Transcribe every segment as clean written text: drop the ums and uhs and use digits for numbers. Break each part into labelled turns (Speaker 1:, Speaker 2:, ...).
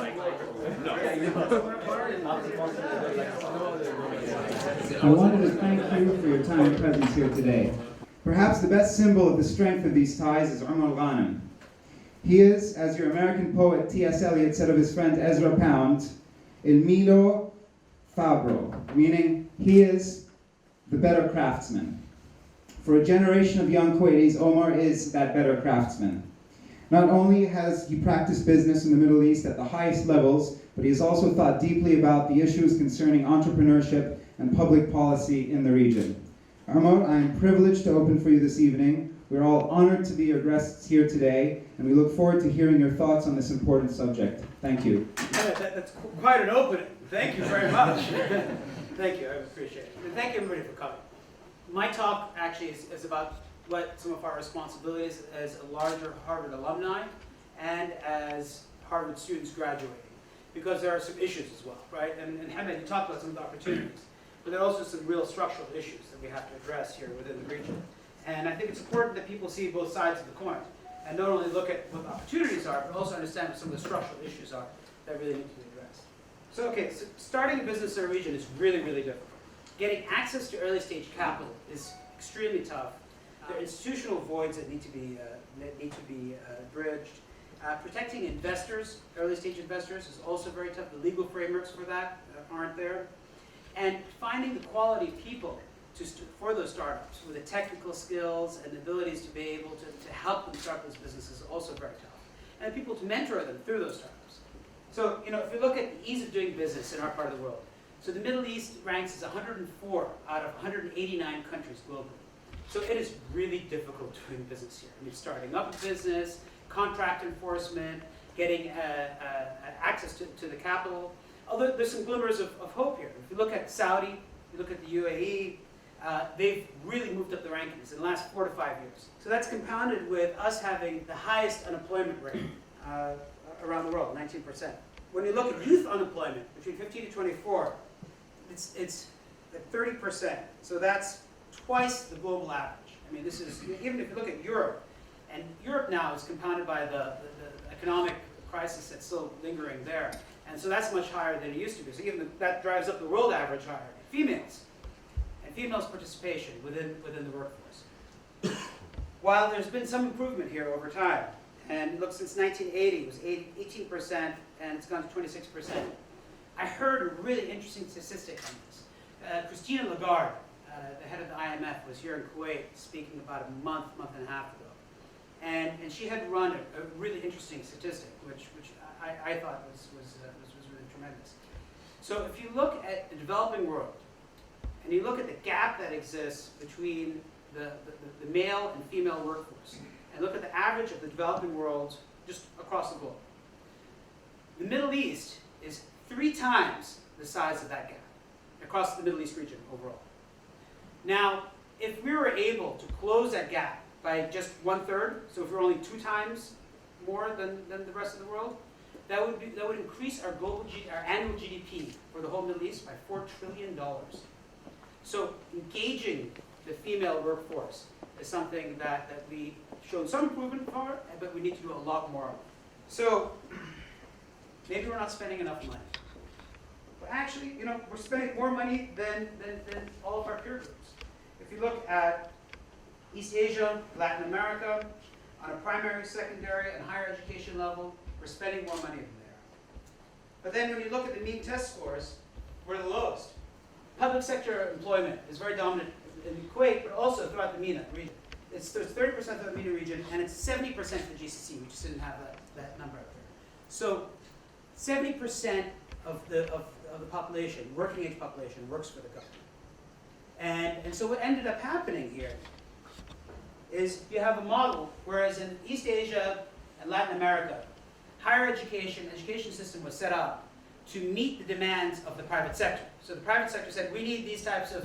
Speaker 1: I wanted to thank you for your time and presence here today. Perhaps the best symbol of the strength of these ties is Omar Ghanem. He is, as your American poet T.S. Eliot said of his friend Ezra Pound, Il Milo Fabro, meaning he is the better craftsman. For a generation of young Kuwaitis, Omar is that better craftsman. Not only has he practiced business in the Middle East at the highest levels, but he has also thought deeply about the issues concerning entrepreneurship and public policy in the region. Omar, I am privileged to open for you this evening. We're all honored to be your guests here today, and we look forward to hearing your thoughts on this important subject. Thank you.
Speaker 2: That's quite an opening. Thank you very much. Thank you, I appreciate it. And thank you everybody for coming. My talk actually is about what some of our responsibilities as a larger Harvard alumni and as Harvard students graduating. Because there are some issues as well, right? And Hamed, you talked about some of the opportunities, but there are also some real structural issues that we have to address here within the region. And I think it's important that people see both sides of the coin and not only look at what the opportunities are, but also understand what some of the structural issues are that really need to be addressed. So, okay, so starting a business in a region is really, really difficult. Getting access to early stage capital is extremely tough. There are institutional voids that need to be bridged. Protecting investors, early stage investors, is also very tough. The legal frameworks for that aren't there. And finding the quality people for those startups with the technical skills and the abilities to be able to help them start those businesses is also very tough. And people to mentor them through those startups. So, if you look at the ease of doing business in our part of the world, so the Middle East ranks as 104 out of 189 countries globally. So it is really difficult doing business here. I mean, starting up a business, contract enforcement, getting access to the capital. Although there's some glimmers of hope here. If you look at Saudi, you look at the UAE, they've really moved up the rankings in the last 4 to 5 years. So that's compounded with us having the highest unemployment rate around the world, 19%. When you look at youth unemployment, between 15 to 24, it's at 30%. So that's twice the global average. I mean, this is, even if you look at Europe, and Europe now is compounded by the economic crisis that's still lingering there. And so that's much higher than it used to be. So even that drives up the world average higher. Females, and females' participation within the workforce. While there's been some improvement here over time, and look, since 1980, it was 18%, and it's gone to 26%. I heard a really interesting statistic on this. Christina Lagarde, the head of the IMF, was here in Kuwait speaking about a month and a half ago. And she had run a really interesting statistic, which I thought was really tremendous. So if you look at the developing world, and you look at the gap that exists between the male and female workforce, and look at the average of the developing world just across the globe, the Middle East is 3 times the size of that gap across the Middle East region overall. Now, if we were able to close that gap by just 1/3, so if we're only 2 times more than the rest of the world, that would increase our our annual GDP for the whole Middle East by $4 trillion. So engaging the female workforce is something that we showed some improvement for, but we need to do a lot more of. So maybe we're not spending enough money. But actually, we're spending more money than all of our peer groups. If you look at East Asia, Latin America, on a primary, secondary, and higher education level, we're spending more money than they are. But then when you look at the mean test scores, we're the lowest. Public sector employment is very dominant in Kuwait, but also throughout the MENA region. There's 30% of the MENA region, and it's 70% for GCC. We just didn't have that number up there. So 70% of the population, working age population, works for the government. And so what ended up happening here is you have a model, whereas in East Asia and Latin America, higher education system was set up to meet the demands of the private sector. So the private sector said, we need these types of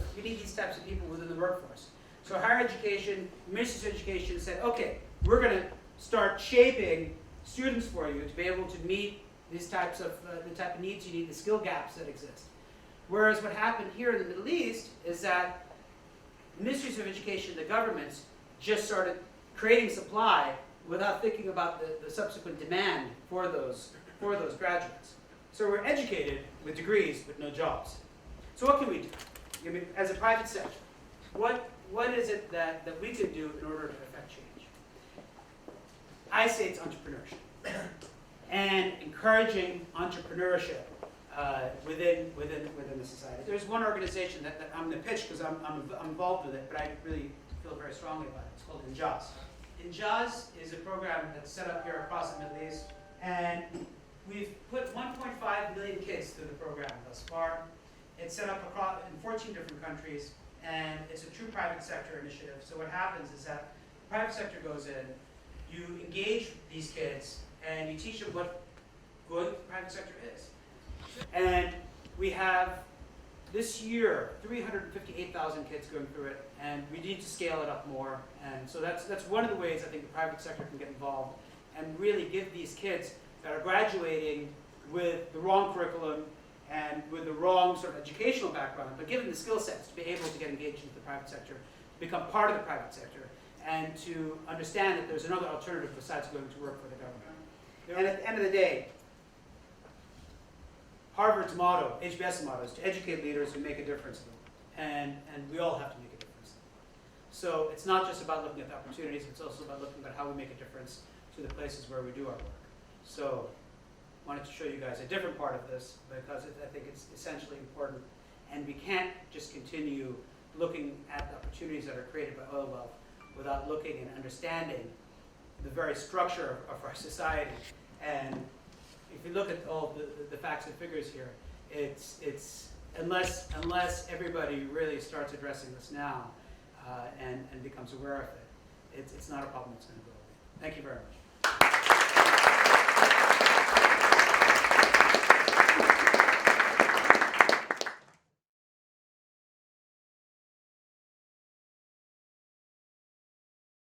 Speaker 2: people within the workforce. So higher education, ministries of education said, okay, we're going to start shaping students for you to be able to meet these types of the type of needs you need, the skill gaps that exist. Whereas what happened here in the Middle East is that ministries of education, the governments, just started creating supply without thinking about the subsequent demand for those for those graduates. So we're educated with degrees but no jobs. So what can we do? I mean, as a private sector, what is it that we can do in order to affect change? I say it's entrepreneurship and encouraging entrepreneurship within the society. There's one organization that I'm going to pitch because I'm involved with it, but I really feel very strongly about it. It's called Injaz. Injaz is a program that's set up here across the Middle East, and we've put 1.5 million kids through the program thus far. It's set up across in 14 different countries, and it's a true private sector initiative. So what happens is that the private sector goes in, you engage these kids, and you teach them what good private sector is. And we have, this year, 358,000 kids going through it, and we need to scale it up more. And so that's one of the ways I think the private sector can get involved and really give these kids that are graduating with the wrong curriculum and with the wrong sort of educational background, but given the skill sets to be able to get engaged into the private sector, to become part of the private sector, and to understand that there's another alternative besides going to work for the government. And at the end of the day, Harvard's motto, HBS's motto, is to educate leaders who make a difference in them. And we all have to make a difference. So it's not just about looking at the opportunities, it's also about looking at how we make a difference to the places where we do our work. So I wanted to show you guys a different part of this because I think it's essentially important. And we can't just continue looking at the opportunities that are created by oil wealth without looking and understanding the very structure of our society. And if you look at all the facts and figures here, it's unless everybody really starts addressing this now and becomes aware of it, it's not a problem that's going to go away. Thank you very much.